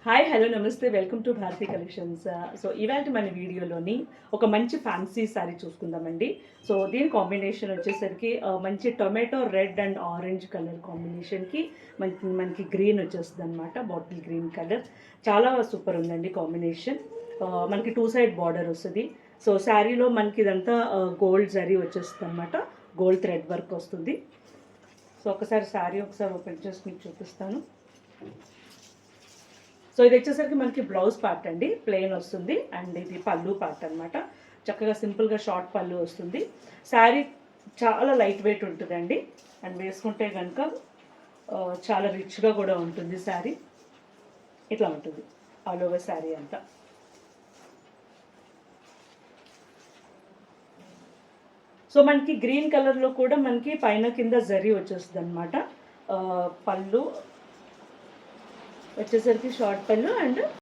Hi hello నమస్తే welcome to Bharati collections. So ఇవాళ మన వీడియోలోని ఒక మంచి ఫ్యాన్సీ శారీ చూసుకుందామండి. సో దీని కాంబినేషన్ వచ్చేసరికి మంచి tomato red and orange colour కాంబినేషన్కి మనకి గ్రీన్ వచ్చేస్తుంది అనమాట. బాటిల్ గ్రీన్ కలర్ చాలా సూపర్ ఉందండి కాంబినేషన్. మనకి 2 సైడ్ బార్డర్ వస్తుంది. సో శారీలో మనకి ఇదంతా గోల్డ్ జరీ వచ్చేస్తుంది అనమాట. గోల్డ్ థ్రెడ్ వర్క్ వస్తుంది. సో ఒకసారి శారీ ఓపెన్ చేసి మీకు చూపిస్తాను. సో ఇది వచ్చేసరికి మనకి బ్లౌజ్ పార్ట్ అండి, ప్లెయిన్ వస్తుంది. అండ్ ఇది పళ్ళు పార్ట్ అనమాట. చక్కగా సింపుల్గా షార్ట్ పళ్ళు వస్తుంది. శారీ చాలా లైట్ వెయిట్ ఉంటుందండి. అండ్ వేసుకుంటే కనుక చాలా రిచ్గా కూడా ఉంటుంది. శారీ ఇట్లా ఉంటుంది ఆల్ ఓవర్ శారీ అంతా. సో మనకి గ్రీన్ కలర్లో కూడా మనకి పైన కింద జరీ వచ్చేస్తుంది అనమాట. పళ్ళు వచ్చేసరికి షార్ట్ పళ్ళు అండ్